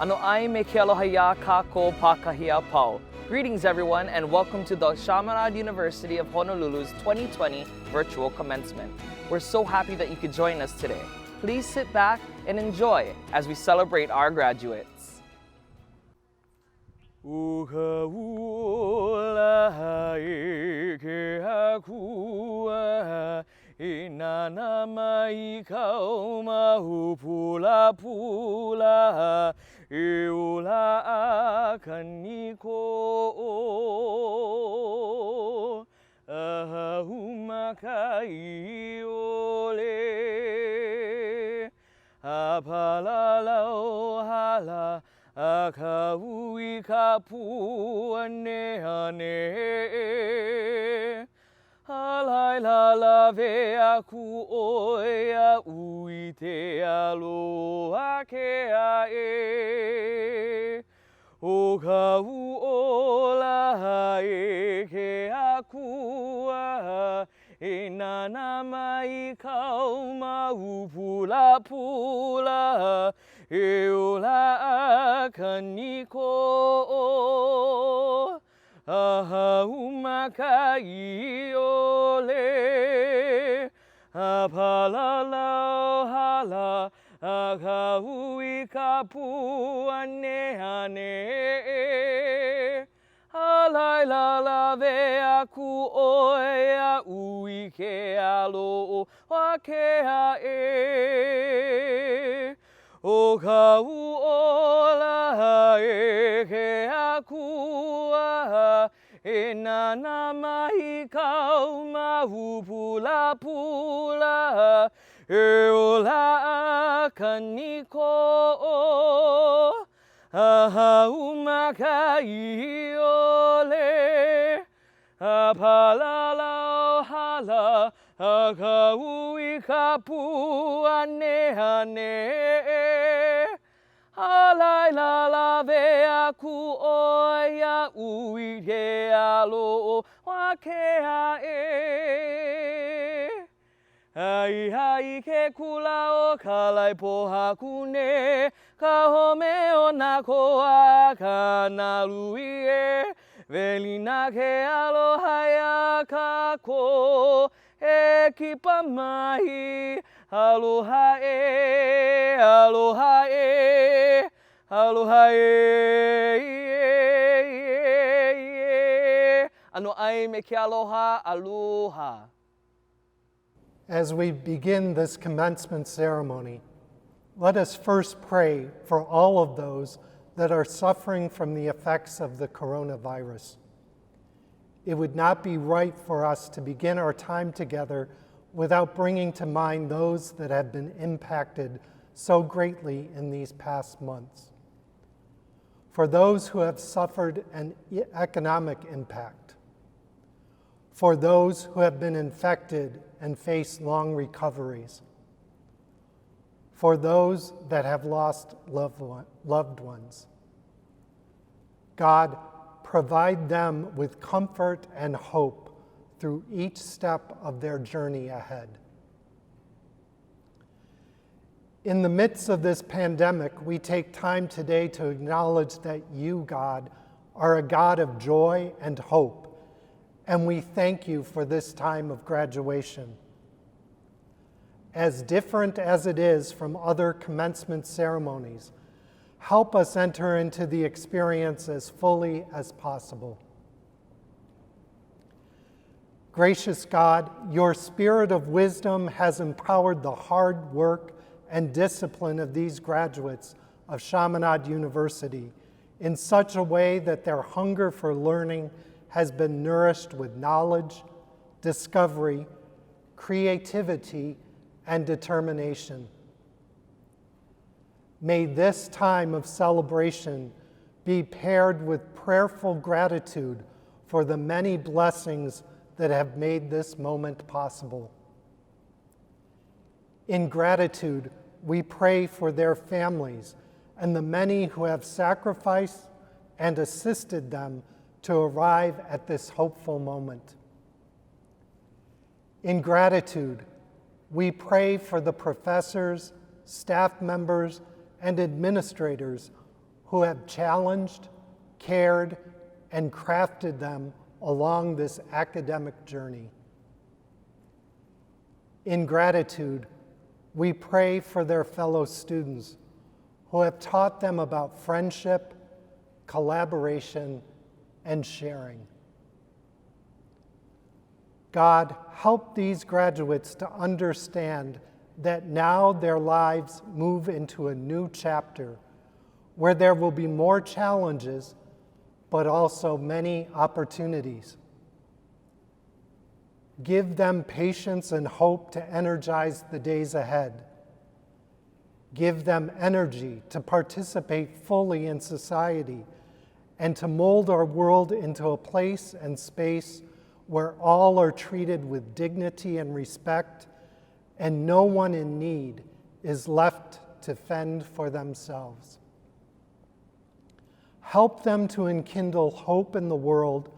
Ano ai me ke aloha kako pakahia pau. Greetings everyone and welcome to the Chaminade University of Honolulu's 2020 virtual commencement. We're so happy that you could join us today. Please sit back and enjoy as we celebrate our graduates. Inana mai kau mahu pula pula Eula akan niko Ahumakai ole Apalalau hala Akaui kapu ane ane Alai la la ve aku oia ui te aloha ke ae O ka u ola e ke aku E nana mai kau mau pula pula E ola akan niko Ahumakai ole Apalalau hala Akaui kapu ane ane Alai la la ve aku oia ui ke alo wa ke ae O ka u ola e ke aku E nana mai kau mahu pula pula E ola akan niko Ahumakai ole Apalalau hala Akaui kapu ane ane Alai la la ve aku oia ui ke alo wa ke ae Ai hai ke kula o kalai poha kune Ka home o na koa ka na lui e Velina ke aloha ia kako E kipa mai Aloha e, aloha e, aloha e. Ano ai me ke aloha, aloha. As we begin this commencement ceremony, let us first pray for all of those that are suffering from the effects of the coronavirus. It would not be right for us to begin our time together without bringing to mind those that have been impacted so greatly in these past months. For those who have suffered an economic impact, for those who have been infected and face long recoveries, for those that have lost loved ones. God, provide them with comfort and hope through each step of their journey ahead. In the midst of this pandemic, we take time today to acknowledge that you, God, are a God of joy and hope, and we thank you for this time of graduation. As different as it is from other commencement ceremonies, help us enter into the experience as fully as possible. Gracious God, your spirit of wisdom has empowered the hard work and discipline of these graduates of Chaminade University in such a way that their hunger for learning has been nourished with knowledge, discovery, creativity, and determination. May this time of celebration be paired with prayerful gratitude for the many blessings that have made this moment possible. In gratitude, we pray for their families and the many who have sacrificed and assisted them to arrive at this hopeful moment. In gratitude, we pray for the professors, staff members, and administrators who have challenged, cared, and crafted them along this academic journey. In gratitude, we pray for their fellow students who have taught them about friendship, collaboration, and sharing. God, help these graduates to understand that now their lives move into a new chapter where there will be more challenges, but also many opportunities. Give them patience and hope to energize the days ahead. Give them energy to participate fully in society and to mold our world into a place and space where all are treated with dignity and respect, and no one in need is left to fend for themselves. Help them to enkindle hope in the world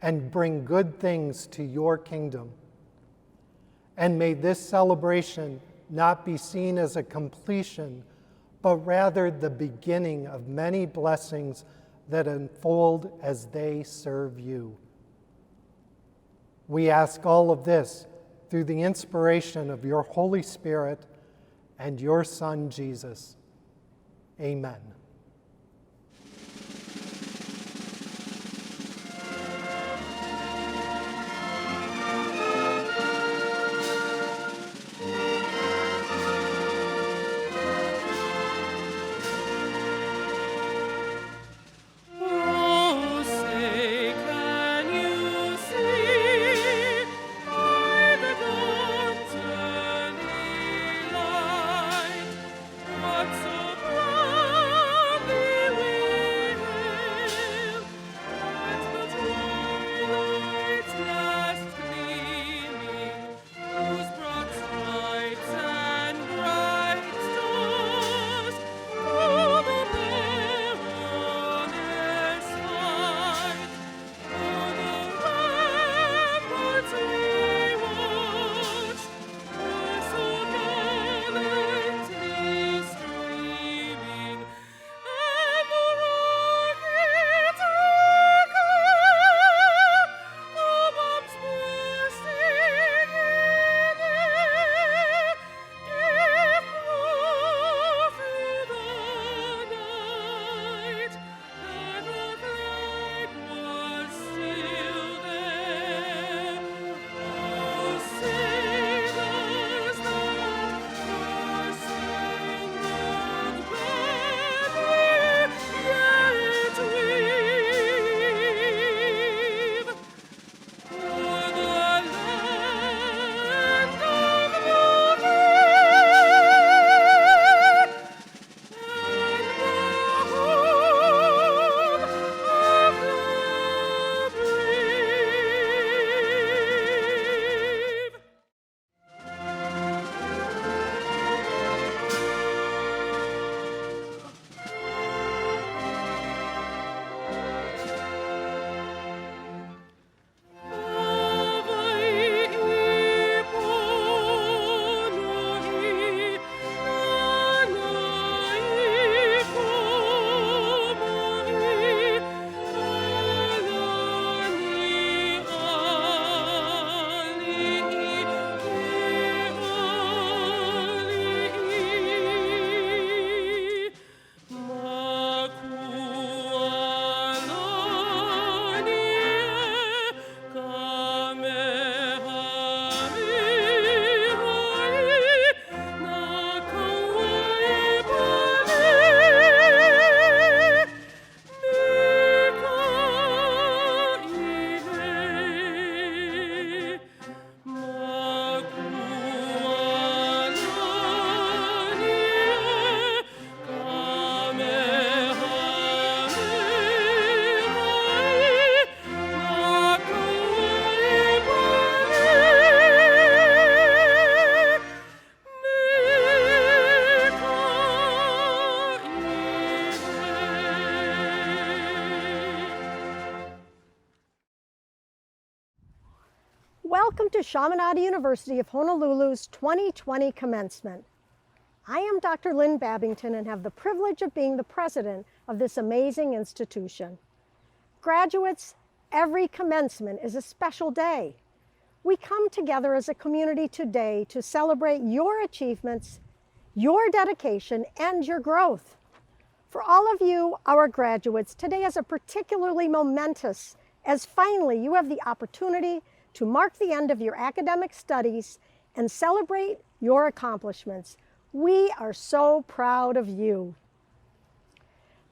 and bring good things to your kingdom. And may this celebration not be seen as a completion, but rather the beginning of many blessings that unfold as they serve you. We ask all of this through the inspiration of your Holy Spirit and your Son, Jesus. Amen. Welcome to Chaminade University of Honolulu's 2020 Commencement. I am Dr. Lynn Babington and have the privilege of being the president of this amazing institution. Graduates, every commencement is a special day. We come together as a community today to celebrate your achievements, your dedication, and your growth. For all of you, our graduates, today is a particularly momentous, as finally you have the opportunity to mark the end of your academic studies and celebrate your accomplishments. We are so proud of you.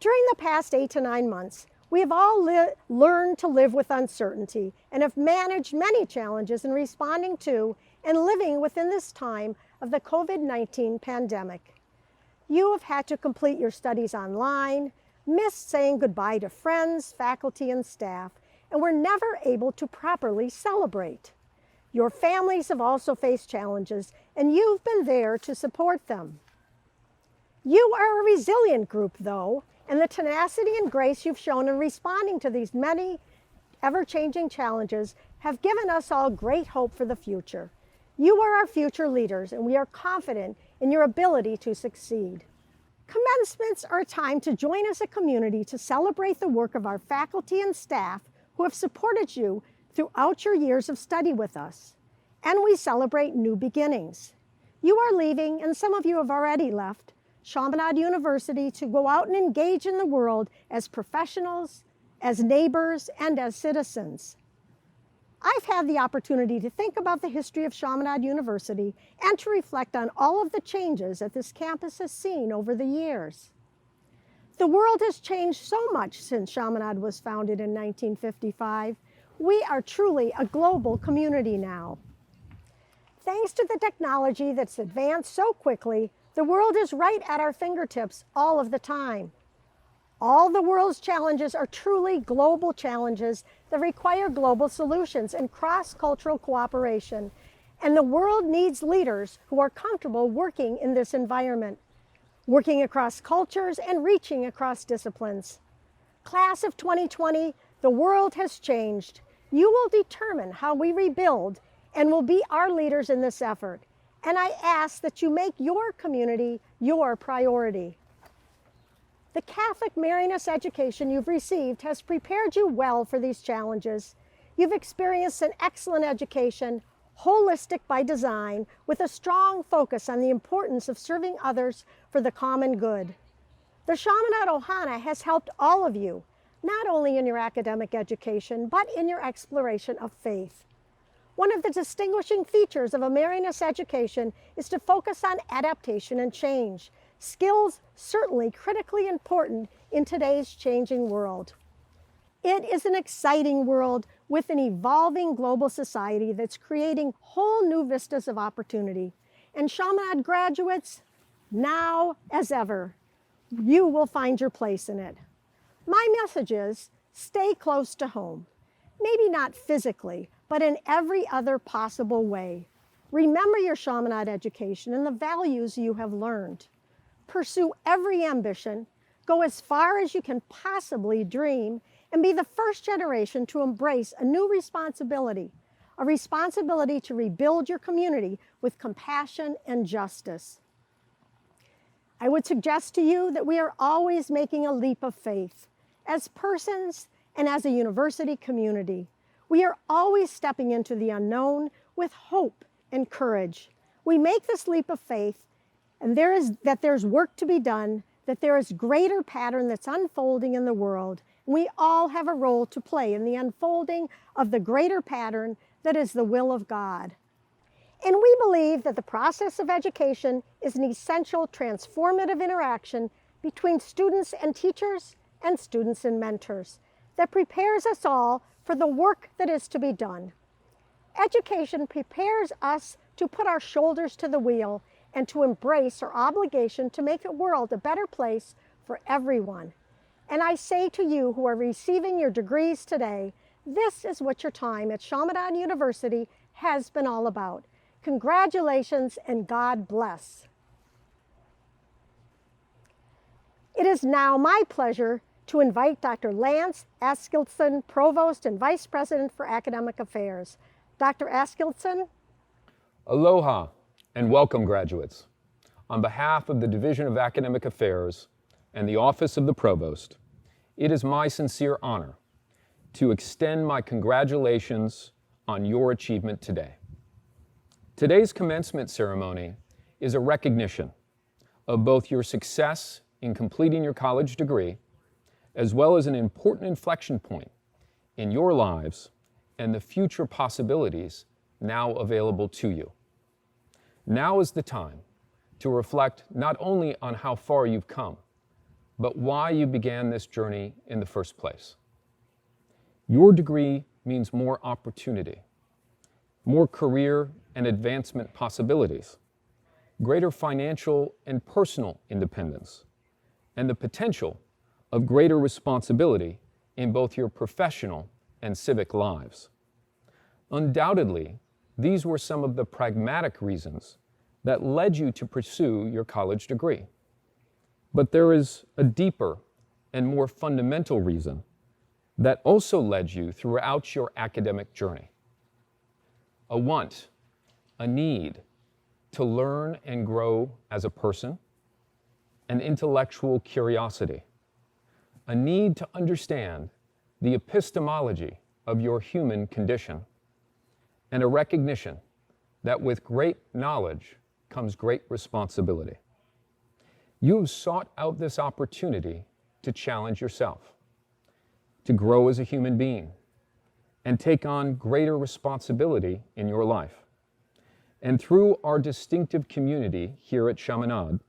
During the past 8 to 9 months, we have all learned to live with uncertainty and have managed many challenges in responding to and living within this time of the COVID-19 pandemic. You have had to complete your studies online, missed saying goodbye to friends, faculty, and staff, and were never able to properly celebrate. Your families have also faced challenges, and you've been there to support them. You are a resilient group, though, and the tenacity and grace you've shown in responding to these many ever-changing challenges have given us all great hope for the future. You are our future leaders, and we are confident in your ability to succeed. Commencements are a time to join as a community to celebrate the work of our faculty and staff who have supported you throughout your years of study with us. And we celebrate new beginnings. You are leaving, and some of you have already left, Chaminade University to go out and engage in the world as professionals, as neighbors, and as citizens. I've had the opportunity to think about the history of Chaminade University and to reflect on all of the changes that this campus has seen over the years. The world has changed so much since Chaminade was founded in 1955. We are truly a global community now. Thanks to the technology that's advanced so quickly, the world is right at our fingertips all of the time. All the world's challenges are truly global challenges that require global solutions and cross-cultural cooperation. And the world needs leaders who are comfortable working in this environment, working across cultures and reaching across disciplines. Class of 2020, the world has changed. You will determine how we rebuild and will be our leaders in this effort. And I ask that you make your community your priority. The Catholic Marianist education you've received has prepared you well for these challenges. You've experienced an excellent education, holistic by design, with a strong focus on the importance of serving others for the common good. The Chaminade Ohana has helped all of you, not only in your academic education, but in your exploration of faith. One of the distinguishing features of a Marianist education is to focus on adaptation and change, skills certainly critically important in today's changing world. It is an exciting world with an evolving global society that's creating whole new vistas of opportunity. And Chaminade graduates, now as ever, you will find your place in it. My message is, stay close to home. Maybe not physically, but in every other possible way. Remember your Chaminade education and the values you have learned. Pursue every ambition, go as far as you can possibly dream, and be the first generation to embrace a new responsibility, a responsibility to rebuild your community with compassion and justice. I would suggest to you that we are always making a leap of faith. As persons and as a university community, we are always stepping into the unknown with hope and courage. We make this leap of faith, and there's work to be done, that there is greater pattern that's unfolding in the world. We all have a role to play in the unfolding of the greater pattern that is the will of God. And we believe that the process of education is an essential transformative interaction between students and teachers and students and mentors that prepares us all for the work that is to be done. Education prepares us to put our shoulders to the wheel and to embrace our obligation to make the world a better place for everyone. And I say to you who are receiving your degrees today, this is what your time at Chaminade University has been all about. Congratulations and God bless. It is now my pleasure to invite Dr. Lance Askildson, Provost and Vice President for Academic Affairs. Dr. Askildson. Aloha and welcome, graduates. On behalf of the Division of Academic Affairs and the Office of the Provost, it is my sincere honor to extend my congratulations on your achievement today. Today's commencement ceremony is a recognition of both your success in completing your college degree, as well as an important inflection point in your lives and the future possibilities now available to you. Now is the time to reflect not only on how far you've come, but why you began this journey in the first place. Your degree means more opportunity, more career and advancement possibilities, greater financial and personal independence, and the potential of greater responsibility in both your professional and civic lives. Undoubtedly, these were some of the pragmatic reasons that led you to pursue your college degree. But there is a deeper and more fundamental reason that also led you throughout your academic journey. A want, a need to learn and grow as a person, an intellectual curiosity, a need to understand the epistemology of your human condition, and a recognition that with great knowledge comes great responsibility. You have sought out this opportunity to challenge yourself, to grow as a human being, and take on greater responsibility in your life. And through our distinctive community here at Chaminade,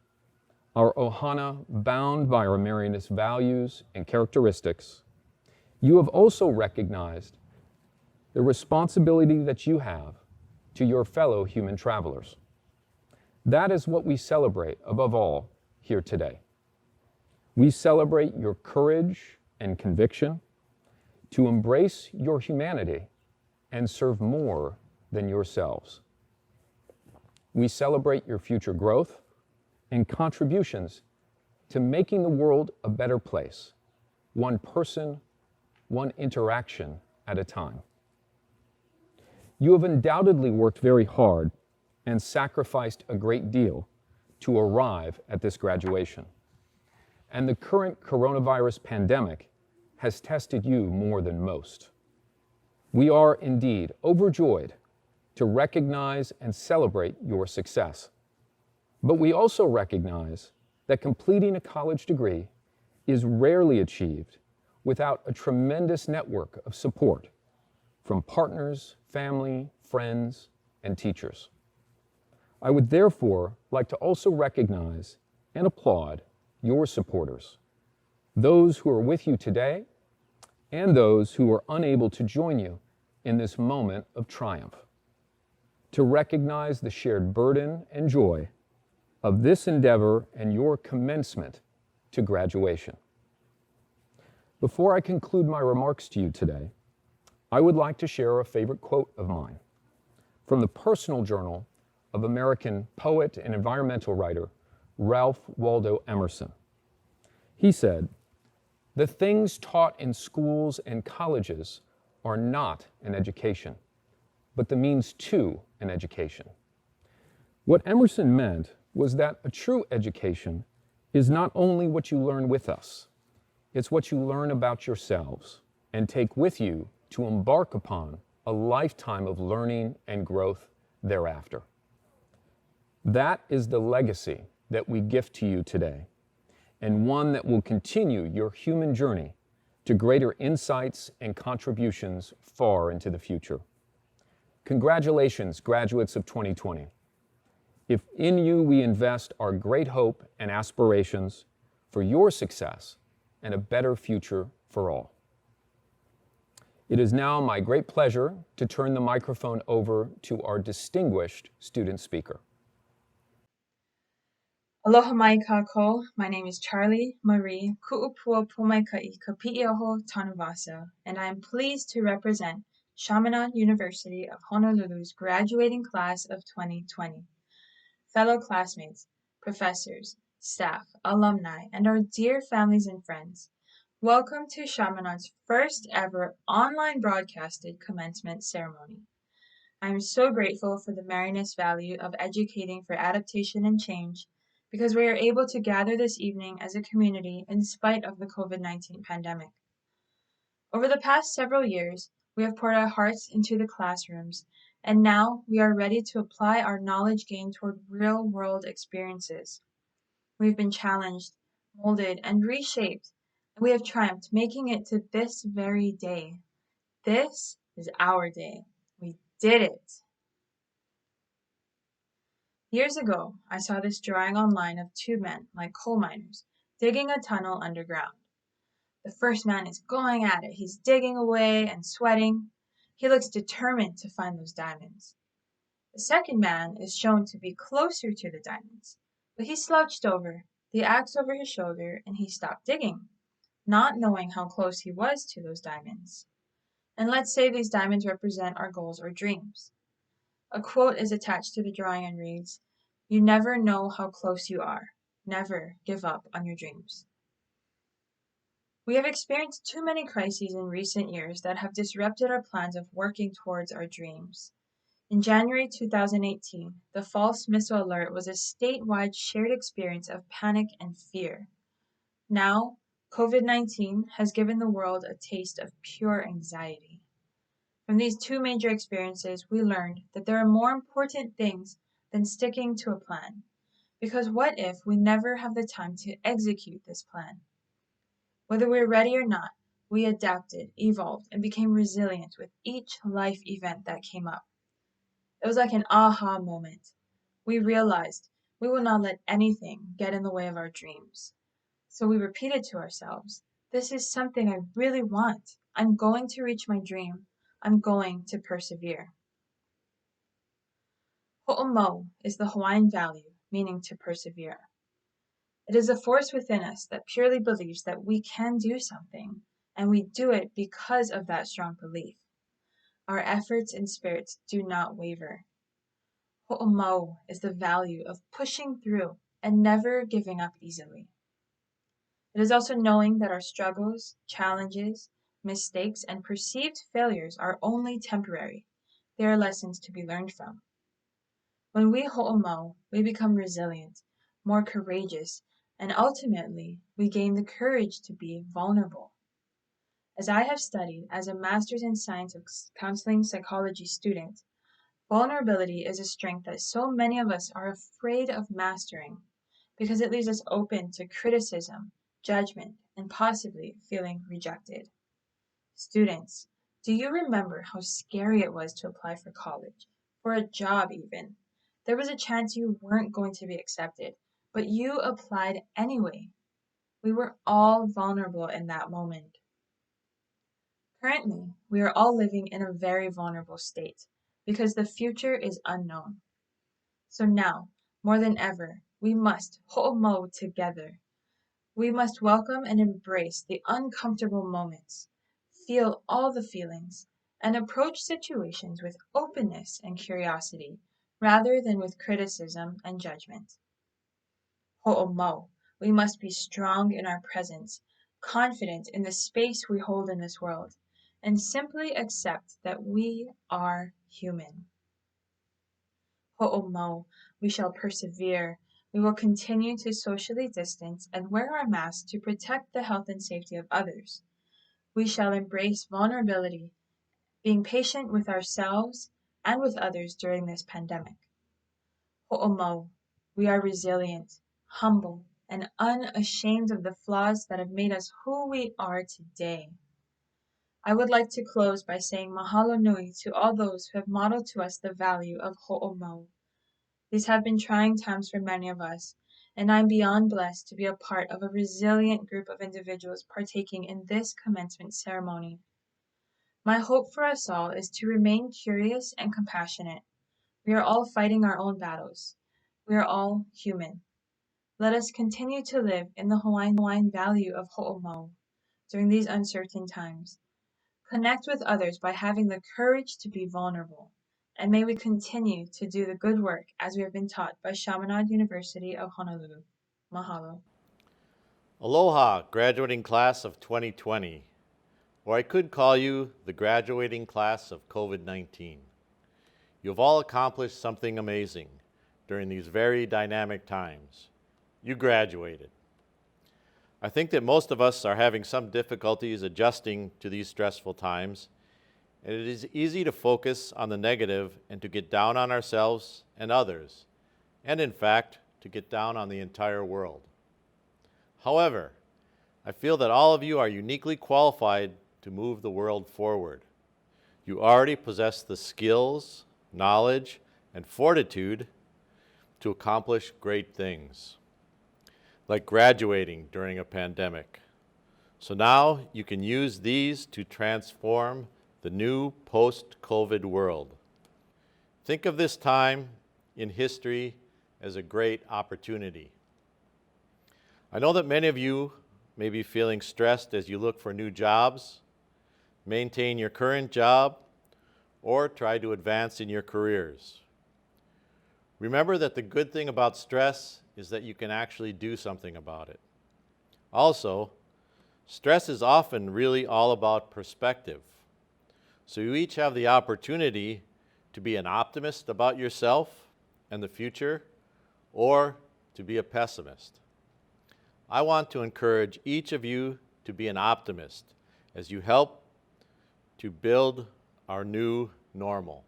our Ohana bound by our Marianist values and characteristics, you have also recognized the responsibility that you have to your fellow human travelers. That is what we celebrate above all here today. We celebrate your courage and conviction to embrace your humanity and serve more than yourselves. We celebrate your future growth and contributions to making the world a better place, one person, one interaction at a time. You have undoubtedly worked very hard and sacrificed a great deal to arrive at this graduation. And the current coronavirus pandemic has tested you more than most. We are indeed overjoyed to recognize and celebrate your success. But we also recognize that completing a college degree is rarely achieved without a tremendous network of support from partners, family, friends, and teachers. I would therefore like to also recognize and applaud your supporters, those who are with you today and those who are unable to join you in this moment of triumph, to recognize the shared burden and joy of this endeavor and your commencement to graduation. Before I conclude my remarks to you today, I would like to share a favorite quote of mine from the personal journal of American poet and environmental writer Ralph Waldo Emerson. He said, "The things taught in schools and colleges are not an education, but the means to an education." What Emerson meant was that a true education is not only what you learn with us, it's what you learn about yourselves and take with you to embark upon a lifetime of learning and growth thereafter. That is the legacy that we gift to you today, and one that will continue your human journey to greater insights and contributions far into the future. Congratulations, graduates of 2020. If in you we invest our great hope and aspirations for your success and a better future for all. It is now my great pleasure to turn the microphone over to our distinguished student speaker. Aloha mai kākou. My name is Charlie Marie Ku'upua Pumaikai Kapi'ioho Tanuvasa, and I am pleased to represent Chaminade University of Honolulu's graduating class of 2020. Fellow classmates, professors, staff, alumni, and our dear families and friends, welcome to Chaminade's first ever online broadcasted commencement ceremony. I am so grateful for the Marianist value of educating for adaptation and change, because we are able to gather this evening as a community in spite of the COVID-19 pandemic. Over the past several years, we have poured our hearts into the classrooms, and now we are ready to apply our knowledge gained toward real-world experiences. We've been challenged, molded, and reshaped, and we have triumphed, making it to this very day. This is our day. We did it! Years ago, I saw this drawing online of two men, like coal miners, digging a tunnel underground. The first man is going at it. He's digging away and sweating. He looks determined to find those diamonds. The second man is shown to be closer to the diamonds, but he slouched over, the axe over his shoulder, and he stopped digging, not knowing how close he was to those diamonds. And let's say these diamonds represent our goals or dreams. A quote is attached to the drawing and reads, "You never know how close you are. Never give up on your dreams." We have experienced too many crises in recent years that have disrupted our plans of working towards our dreams. In January 2018, the false missile alert was a statewide shared experience of panic and fear. Now, COVID-19 has given the world a taste of pure anxiety. From these two major experiences, we learned that there are more important things than sticking to a plan. Because what if we never have the time to execute this plan? Whether we're ready or not, we adapted, evolved, and became resilient with each life event that came up. It was like an aha moment. We realized we will not let anything get in the way of our dreams. So we repeated to ourselves, this is something I really want. I'm going to reach my dream. I'm going to persevere. Ho'omo is the Hawaiian value, meaning to persevere. It is a force within us that purely believes that we can do something, and we do it because of that strong belief. Our efforts and spirits do not waver. Ho'omo is the value of pushing through and never giving up easily. It is also knowing that our struggles, challenges, mistakes, and perceived failures are only temporary. They are lessons to be learned from. When we ho'omo, we become resilient, more courageous, and ultimately, we gain the courage to be vulnerable. As I have studied as a Master's in Science of Counseling Psychology student, vulnerability is a strength that so many of us are afraid of mastering because it leaves us open to criticism, judgment, and possibly feeling rejected. Students, do you remember how scary it was to apply for college, for a job even? There was a chance you weren't going to be accepted, but you applied anyway. We were all vulnerable in that moment. Currently, we are all living in a very vulnerable state because the future is unknown. So now, more than ever, we must ho'omo together. We must welcome and embrace the uncomfortable moments, feel all the feelings, and approach situations with openness and curiosity rather than with criticism and judgment. Ho'omo, we must be strong in our presence, confident in the space we hold in this world, and simply accept that we are human. Ho'omo, we shall persevere. We will continue to socially distance and wear our masks to protect the health and safety of others. We shall embrace vulnerability, being patient with ourselves and with others during this pandemic. Ho'omo, we are resilient, humble, and unashamed of the flaws that have made us who we are today. I would like to close by saying mahalo nui to all those who have modeled to us the value of ho'omo. These have been trying times for many of us, and I'm beyond blessed to be a part of a resilient group of individuals partaking in this commencement ceremony. My hope for us all is to remain curious and compassionate. We are all fighting our own battles. We are all human. Let us continue to live in the Hawaiian value of ho'omo during these uncertain times. Connect with others by having the courage to be vulnerable. And may we continue to do the good work as we have been taught by Chaminade University of Honolulu. Mahalo. Aloha, graduating class of 2020, or I could call you the graduating class of COVID-19. You've all accomplished something amazing during these very dynamic times. You graduated. I think that most of us are having some difficulties adjusting to these stressful times, and it is easy to focus on the negative and to get down on ourselves and others, and in fact, to get down on the entire world. However, I feel that all of you are uniquely qualified to move the world forward. You already possess the skills, knowledge, and fortitude to accomplish great things, like graduating during a pandemic. So now you can use these to transform the new post-COVID world. Think of this time in history as a great opportunity. I know that many of you may be feeling stressed as you look for new jobs, maintain your current job, or try to advance in your careers. Remember that the good thing about stress is that you can actually do something about it. Also, stress is often really all about perspective. So you each have the opportunity to be an optimist about yourself and the future, or to be a pessimist. I want to encourage each of you to be an optimist as you help to build our new normal.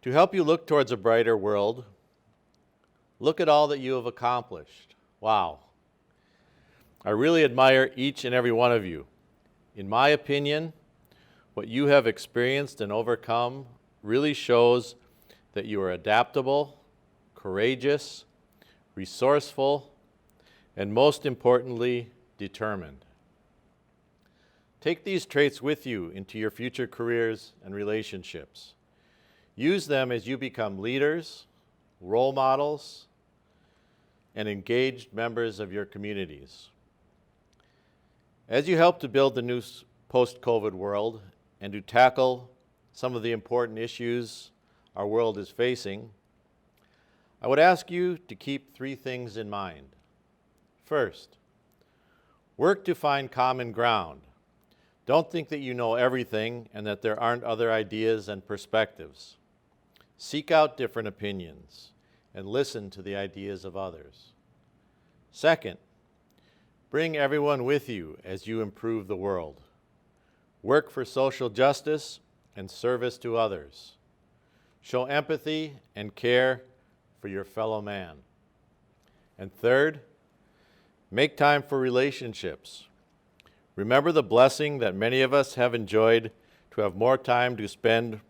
To help you look towards a brighter world, look at all that you have accomplished. Wow. I really admire each and every one of you. In my opinion, what you have experienced and overcome really shows that you are adaptable, courageous, resourceful, and most importantly, determined. Take these traits with you into your future careers and relationships. Use them as you become leaders, role models, and engaged members of your communities. As you help to build the new post-COVID world and to tackle some of the important issues our world is facing, I would ask you to keep three things in mind. First, work to find common ground. Don't think that you know everything and that there aren't other ideas and perspectives. Seek out different opinions and listen to the ideas of others. Second, bring everyone with you as you improve the world. Work for social justice and service to others. Show empathy and care for your fellow man. And third, make time for relationships. Remember the blessing that many of us have enjoyed to have more time to spend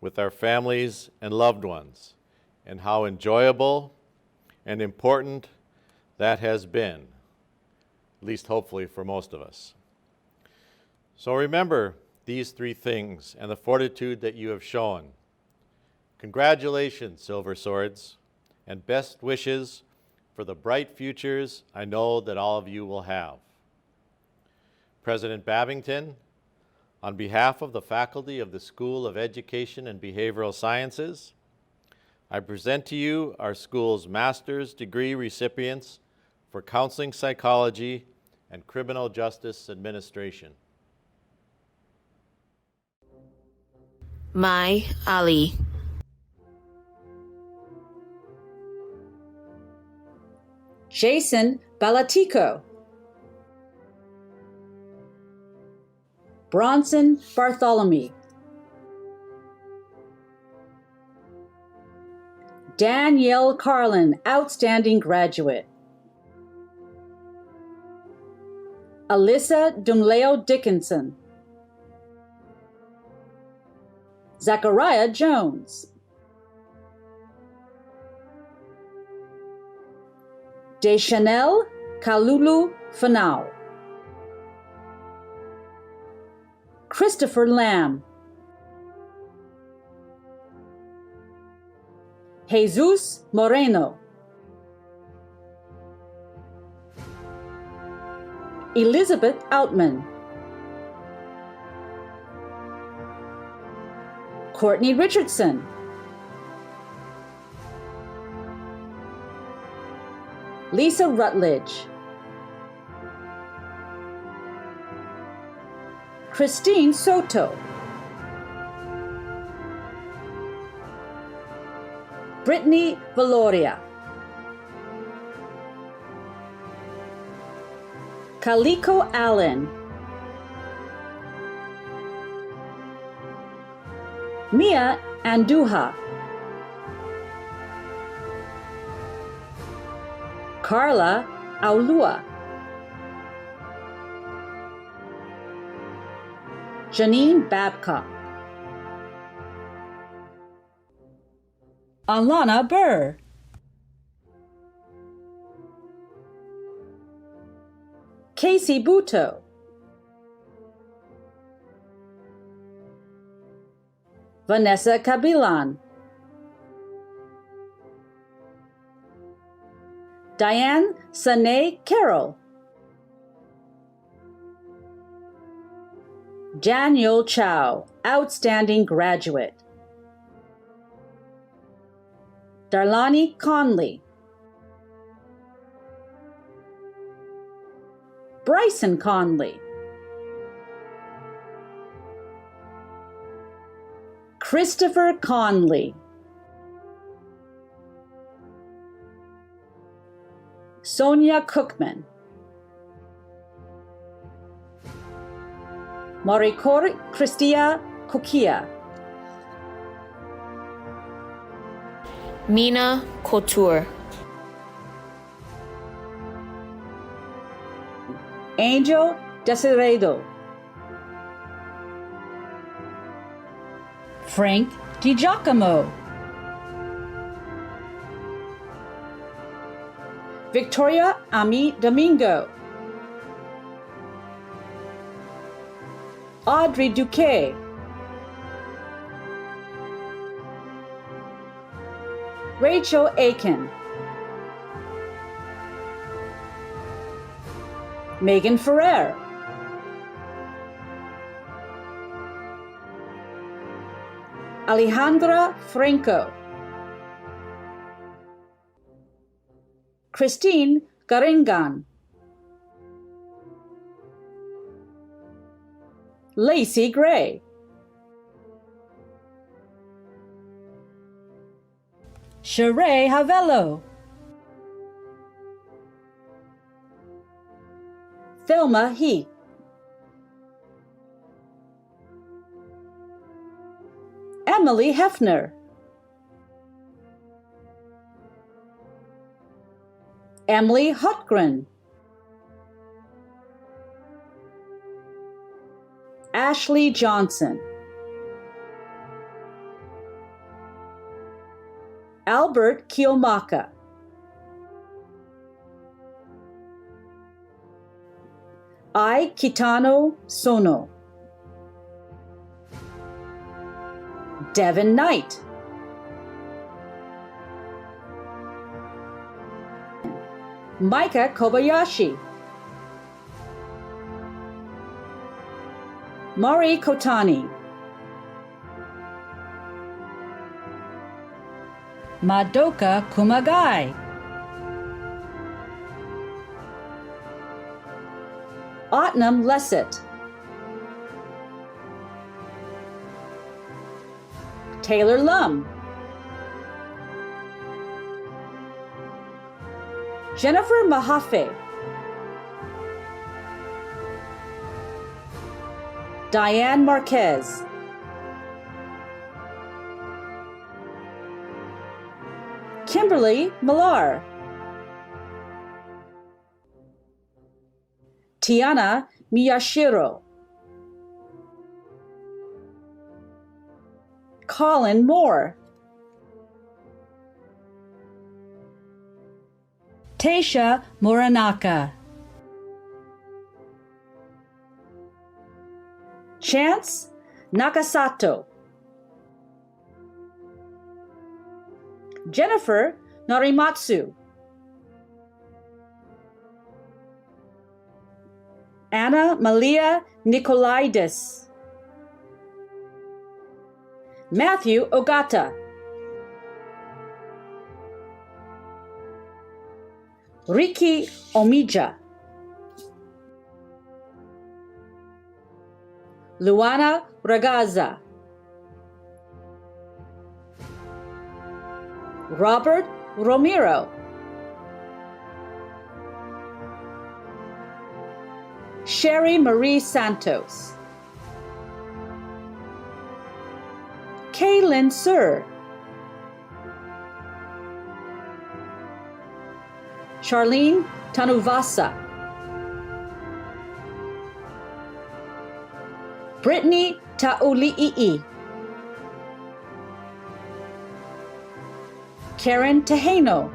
with our families and loved ones, and how enjoyable and important that has been, at least hopefully for most of us. So remember these three things and the fortitude that you have shown. Congratulations, Silver Swords, and best wishes for the bright futures I know that all of you will have. President Babington, on behalf of the faculty of the School of Education and Behavioral Sciences, I present to you our school's master's degree recipients for Counseling Psychology and Criminal Justice Administration. Mai Ali. Jason Balatico. Bronson Bartholomew. Danielle Carlin, outstanding graduate. Alyssa Dumleo Dickinson. Zachariah Jones. Deschanel Kalulu Fanau. Christopher Lamb. Jesus Moreno. Elizabeth Outman. Courtney Richardson. Lisa Rutledge. Christine Soto. Brittany Valoria. Kaliko Allen, Mia Anduha, Carla Aulua, Janine Babcock, Alana Burr, Casey Buto, Vanessa Kabilan, Diane Sane Carroll, Daniel Chow, Outstanding Graduate, Darlani Conley, Bryson Conley, Christopher Conley, Sonia Cookman, Maricor Cristia Kokia, Mina Couture, Angel Desiredo, Frank DiGiacomo, Victoria Ami Domingo, Audrey Duque, Rachel Aiken, Megan Ferrer, Alejandra Franco, Christine Garingan, Lacey Gray, Sheree Havello, Thelma Heath, Emily Hefner, Emily Hotgren, Ashley Johnson, Albert Kiyomaka, I Kitano Sono, Devin Knight, Micah Kobayashi, Mari Kotani, Madoka Kumagai, Otnam Lessett, Taylor Lum, Jennifer Mahafe, Diane Marquez, Kimberly Millar, Tiana Miyashiro, Colin Moore, Tasha Moranaka, Chance Nakasato, Jennifer Norimatsu, Anna Malia Nikolaidis, Matthew Ogata, Riki Omija, Luana Ragaza, Robert Romero, Sherry Marie Santos. Kaylin Sir. Charlene Tanuvasa. Brittany Tauli'i. Karen Tejeno.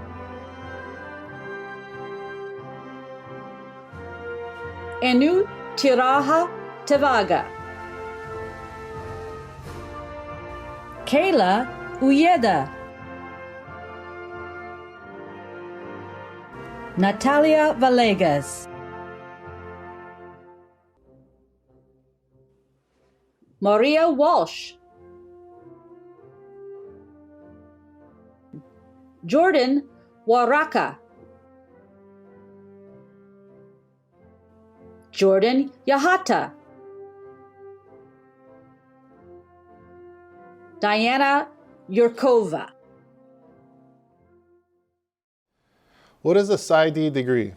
Enu Tiraha Tevaga. Kayla Uyeda. Natalia Valegas. Maria Walsh. Jordan Waraka. Jordan Yahata. Diana Yurkova. What is a PsyD degree?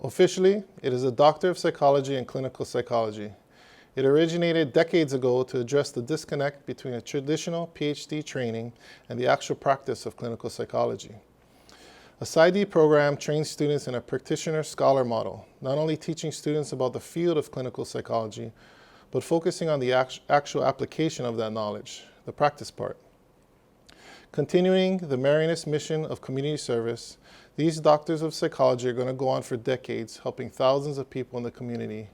Officially, it is a Doctor of Psychology in Clinical Psychology. It originated decades ago to address the disconnect between a traditional PhD training and the actual practice of clinical psychology. A PsyD program trains students in a practitioner-scholar model, not only teaching students about the field of clinical psychology, but focusing on the actual application of that knowledge, the practice part. Continuing the Marianist mission of community service, these doctors of psychology are going to go on for decades, helping thousands of people in the community,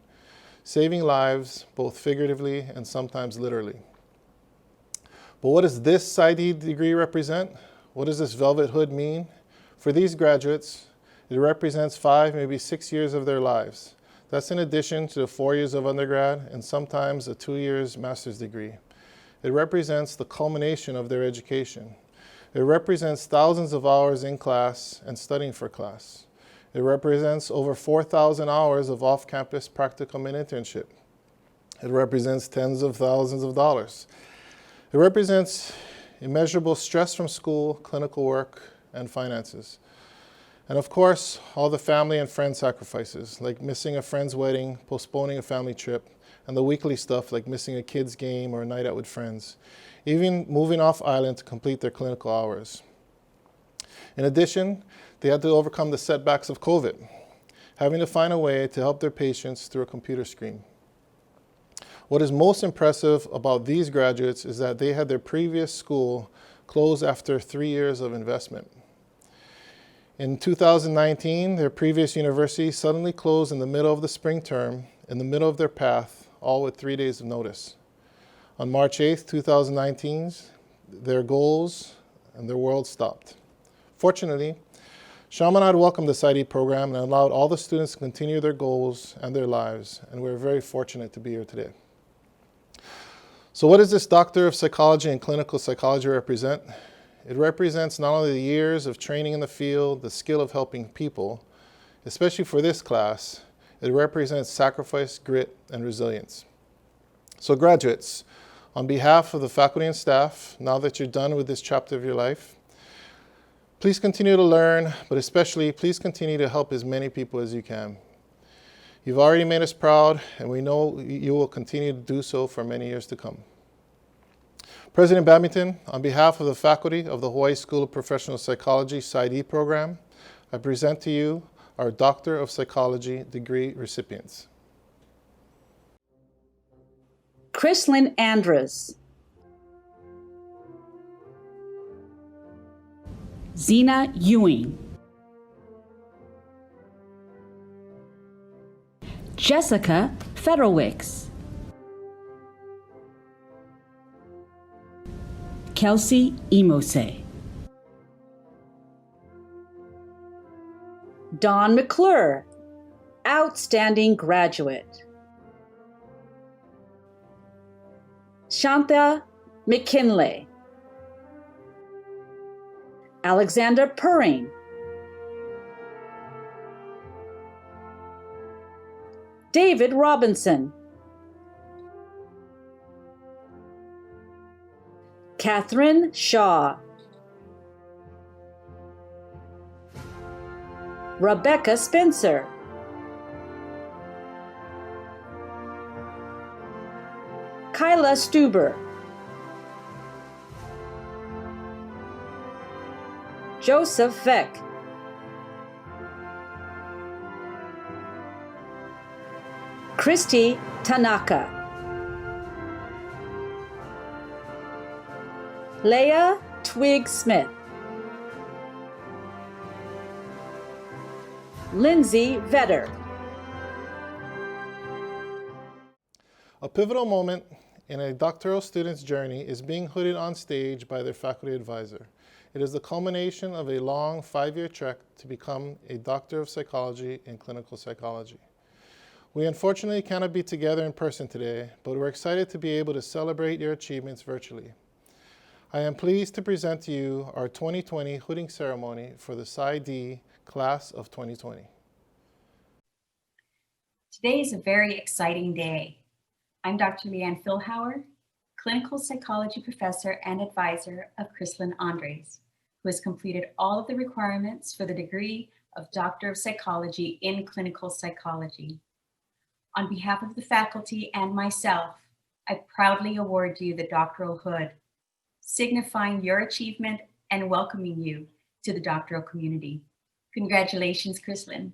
saving lives both figuratively and sometimes literally. But what does this PsyD degree represent? What does this velvet hood mean? For these graduates, it represents 5, maybe 6 years of their lives. That's in addition to the 4 years of undergrad and sometimes a 2 years master's degree. It represents the culmination of their education. It represents thousands of hours in class and studying for class. It represents over 4,000 hours of off-campus practicum and internship. It represents tens of thousands of dollars. It represents immeasurable stress from school, clinical work, and finances. And of course, all the family and friend sacrifices, like missing a friend's wedding, postponing a family trip, and the weekly stuff like missing a kid's game or a night out with friends, even moving off island to complete their clinical hours. In addition, they had to overcome the setbacks of COVID, having to find a way to help their patients through a computer screen. What is most impressive about these graduates is that they had their previous school close after 3 years of investment. In 2019, their previous university suddenly closed in the middle of the spring term, in the middle of their path, all with 3 days of notice. On March 8th, 2019, their goals and their world stopped. Fortunately, Chaminade welcomed the PsyD program and allowed all the students to continue their goals and their lives, and we're very fortunate to be here today. So what does this Doctor of Psychology and Clinical Psychology represent? It represents not only the years of training in the field, the skill of helping people, especially for this class, it represents sacrifice, grit, and resilience. So graduates, on behalf of the faculty and staff, now that you're done with this chapter of your life, please continue to learn, but especially please continue to help as many people as you can. You've already made us proud, and we know you will continue to do so for many years to come. President Babington, on behalf of the faculty of the Hawaii School of Professional Psychology PsyD program, I present to you our Doctor of Psychology degree recipients. Chrislyn Andres. Zena Ewing. Jessica Federwicks. Kelsey Imose. Dawn McClure, outstanding graduate. Shantha McKinley. Alexander Purring. David Robinson. Catherine Shaw. Rebecca Spencer. Kyla Stuber, Joseph Veck, Christy Tanaka, Leah Twig Smith, Lindsay Vetter. A pivotal moment in a doctoral student's journey is being hooded on stage by their faculty advisor. It is the culmination of a long 5-year trek to become a doctor of psychology in clinical psychology. We unfortunately cannot be together in person today, but we're excited to be able to celebrate your achievements virtually. I am pleased to present to you our 2020 hooding ceremony for the PsyD class of 2020. Today is a very exciting day. I'm Dr. Leanne Philhauer, clinical psychology professor and advisor of Chrislyn Andres, who has completed all of the requirements for the degree of Doctor of Psychology in Clinical Psychology. On behalf of the faculty and myself, I proudly award you the doctoral hood, signifying your achievement and welcoming you to the doctoral community. Congratulations, Chrislyn.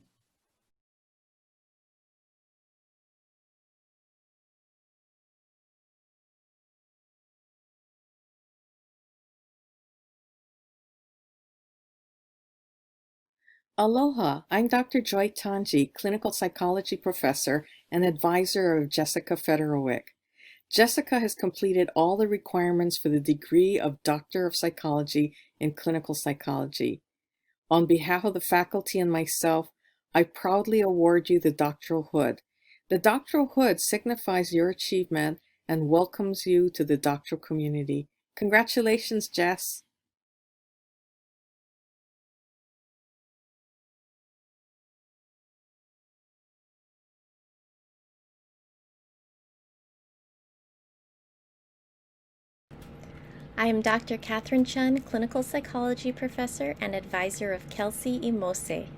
Aloha, I'm Dr. Joy Tanji, clinical psychology professor and advisor of Jessica Federowick. Jessica has completed all the requirements for the degree of Doctor of Psychology in Clinical Psychology. On behalf of the faculty and myself, I proudly award you the doctoral hood. The doctoral hood signifies your achievement and welcomes you to the doctoral community. Congratulations, Jess. I am Dr. Catherine Chun, clinical psychology professor and advisor of Kelsey Imose,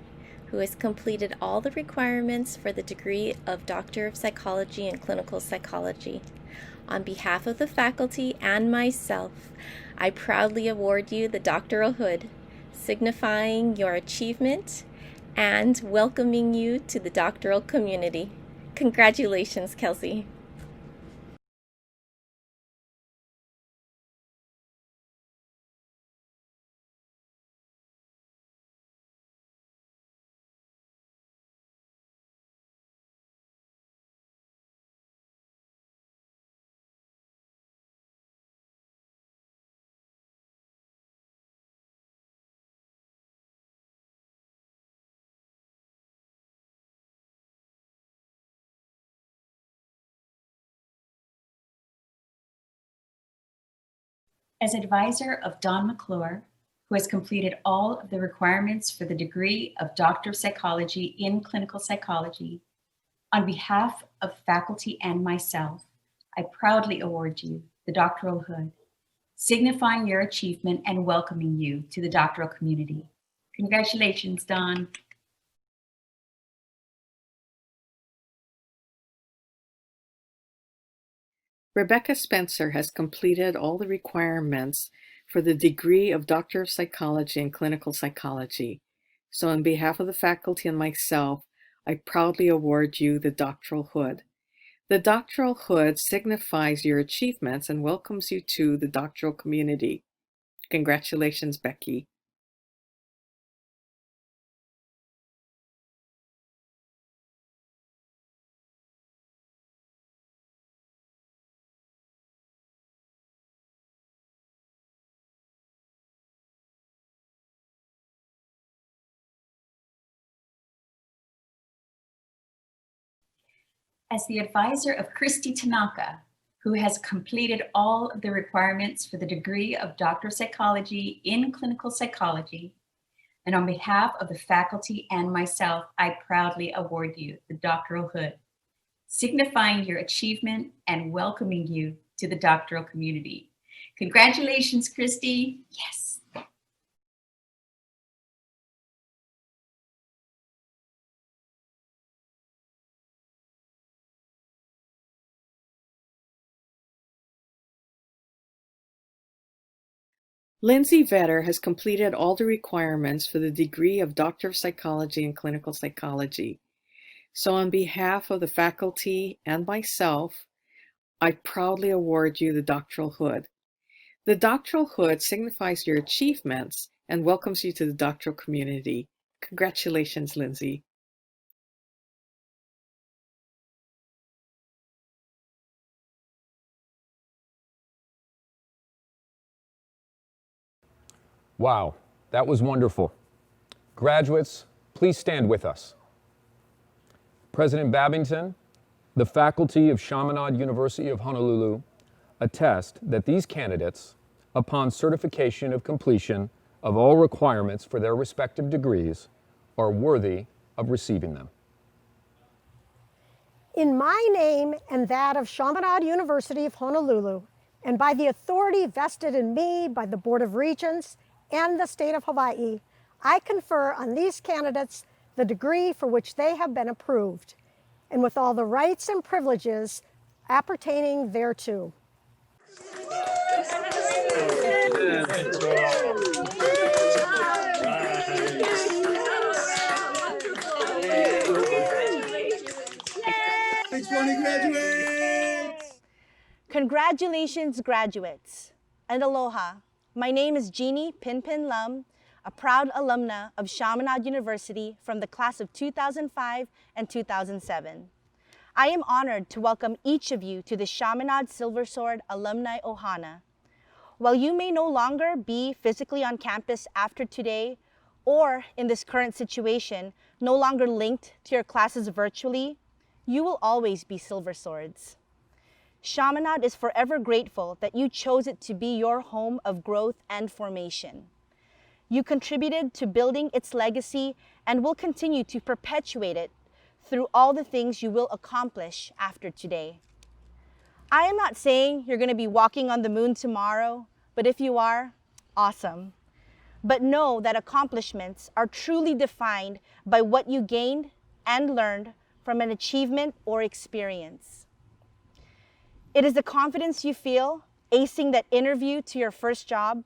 who has completed all the requirements for the degree of Doctor of Psychology in Clinical Psychology. On behalf of the faculty and myself, I proudly award you the doctoral hood, signifying your achievement and welcoming you to the doctoral community. Congratulations, Kelsey. As advisor of Don McClure, who has completed all of the requirements for the degree of Doctor of Psychology in Clinical Psychology, on behalf of faculty and myself, I proudly award you the doctoral hood, signifying your achievement and welcoming you to the doctoral community. Congratulations, Don. Rebecca Spencer has completed all the requirements for the degree of Doctor of Psychology in Clinical Psychology. So on behalf of the faculty and myself, I proudly award you the doctoral hood. The doctoral hood signifies your achievements and welcomes you to the doctoral community. Congratulations, Becky. As the advisor of Christy Tanaka, who has completed all of the requirements for the degree of Doctor of Psychology in Clinical Psychology, and on behalf of the faculty and myself, I proudly award you the doctoral hood, signifying your achievement and welcoming you to the doctoral community. Congratulations, Christy. Yes. Lindsay Vetter has completed all the requirements for the degree of Doctor of Psychology in Clinical Psychology. So on behalf of the faculty and myself, I proudly award you the doctoral hood. The doctoral hood signifies your achievements and welcomes you to the doctoral community. Congratulations, Lindsay. Wow, that was wonderful. Graduates, please stand with us. President Babington, the faculty of Chaminade University of Honolulu attest that these candidates, upon certification of completion of all requirements for their respective degrees, are worthy of receiving them. In my name and that of Chaminade University of Honolulu, and by the authority vested in me by the Board of Regents and the state of Hawaii, I confer on these candidates the degree for which they have been approved, and with all the rights and privileges appertaining thereto. Congratulations, graduates, and aloha. My name is Jeannie Pinpin Lum, a proud alumna of Chaminade University from the class of 2005 and 2007. I am honored to welcome each of you to the Chaminade Silver Sword Alumni Ohana. While you may no longer be physically on campus after today, or in this current situation, no longer linked to your classes virtually, you will always be Silver Swords. Chaminade is forever grateful that you chose it to be your home of growth and formation. You contributed to building its legacy and will continue to perpetuate it through all the things you will accomplish after today. I am not saying you're going to be walking on the moon tomorrow, but if you are, awesome. But know that accomplishments are truly defined by what you gained and learned from an achievement or experience. It is the confidence you feel acing that interview to your first job.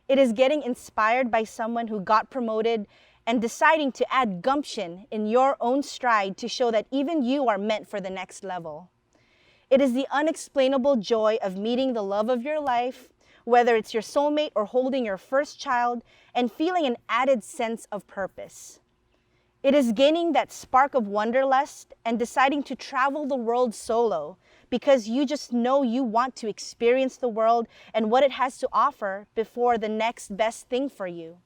It is getting inspired by someone who got promoted and deciding to add gumption in your own stride to show that even you are meant for the next level. It is the unexplainable joy of meeting the love of your life, whether it's your soulmate or holding your first child, and feeling an added sense of purpose. It is gaining that spark of wanderlust and deciding to travel the world solo because you just know you want to experience the world and what it has to offer before the next best thing for you.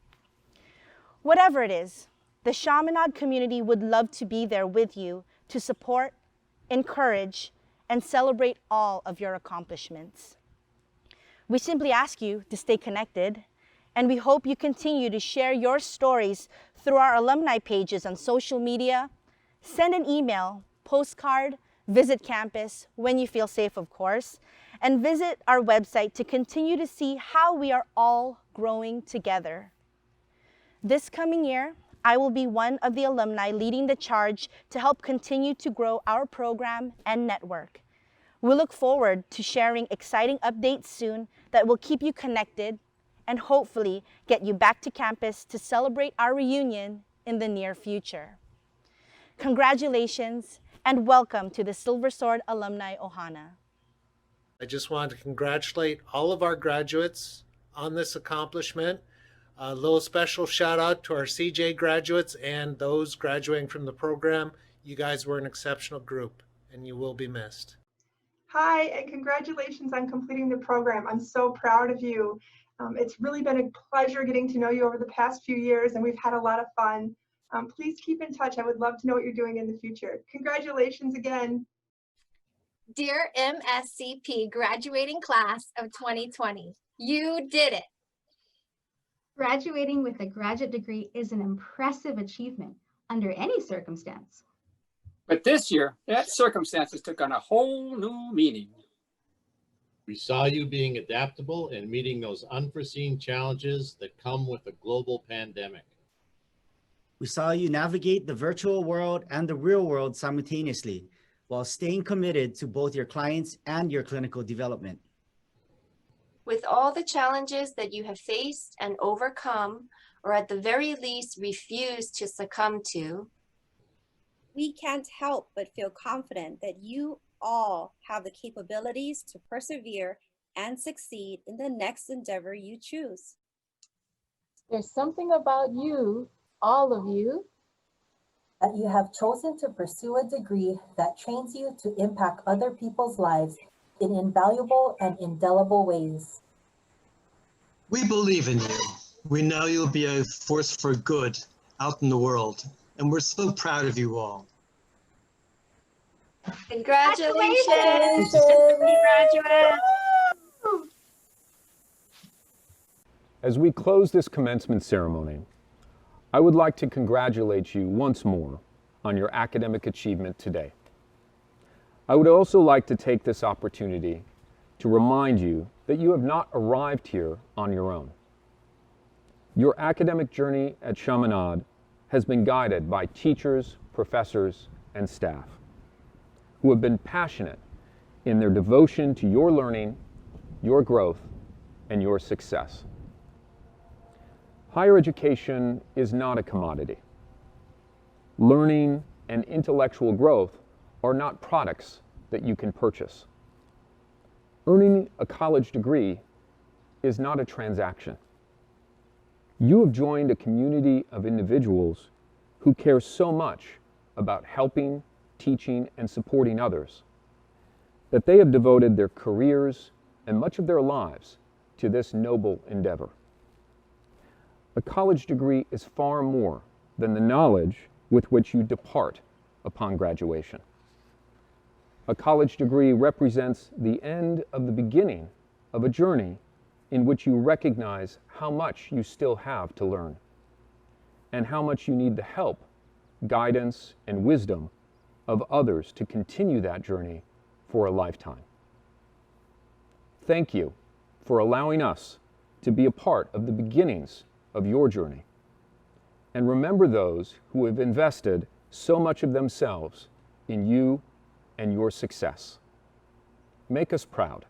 Whatever it is, the Chaminade community would love to be there with you to support, encourage, and celebrate all of your accomplishments. We simply ask you to stay connected, and we hope you continue to share your stories through our alumni pages on social media. Send an email, postcard, visit campus when you feel safe, of course, and visit our website to continue to see how we are all growing together. This coming year, I will be one of the alumni leading the charge to help continue to grow our program and network. We look forward to sharing exciting updates soon that will keep you connected and hopefully get you back to campus to celebrate our reunion in the near future. Congratulations and welcome to the Silver Sword Alumni Ohana. I just wanted to congratulate all of our graduates on this accomplishment. A little special shout out to our CJ graduates and those graduating from the program. You guys were an exceptional group and you will be missed. Hi, and congratulations on completing the program. I'm so proud of you. It's really been a pleasure getting to know you over the past few years, and we've had a lot of fun. Please keep in touch. I would love to know what you're doing in the future. Congratulations again. Dear MSCP graduating class of 2020, you did it. Graduating with a graduate degree is an impressive achievement under any circumstance. But this year, that circumstances took on a whole new meaning. We saw you being adaptable and meeting those unforeseen challenges that come with a global pandemic. We saw you navigate the virtual world and the real world simultaneously, while staying committed to both your clients and your clinical development. With all the challenges that you have faced and overcome, or at the very least refused to succumb to, we can't help but feel confident that you all have the capabilities to persevere and succeed in the next endeavor you choose. There's something about you, all of you, that you have chosen to pursue a degree that trains you to impact other people's lives in invaluable and indelible ways. We believe in you. We know you'll be a force for good out in the world, and we're so proud of you all. Congratulations, graduates! As we close this commencement ceremony, I would like to congratulate you once more on your academic achievement today. I would also like to take this opportunity to remind you that you have not arrived here on your own. Your academic journey at Chaminade has been guided by teachers, professors, and staff who have been passionate in their devotion to your learning, your growth, and your success. Higher education is not a commodity. Learning and intellectual growth are not products that you can purchase. Earning a college degree is not a transaction. You have joined a community of individuals who care so much about helping, teaching, and supporting others that they have devoted their careers and much of their lives to this noble endeavor. A college degree is far more than the knowledge with which you depart upon graduation. A college degree represents the end of the beginning of a journey in which you recognize how much you still have to learn and how much you need the help, guidance, and wisdom of others to continue that journey for a lifetime. Thank you for allowing us to be a part of the beginnings of your journey. And remember those who have invested so much of themselves in you and your success. Make us proud.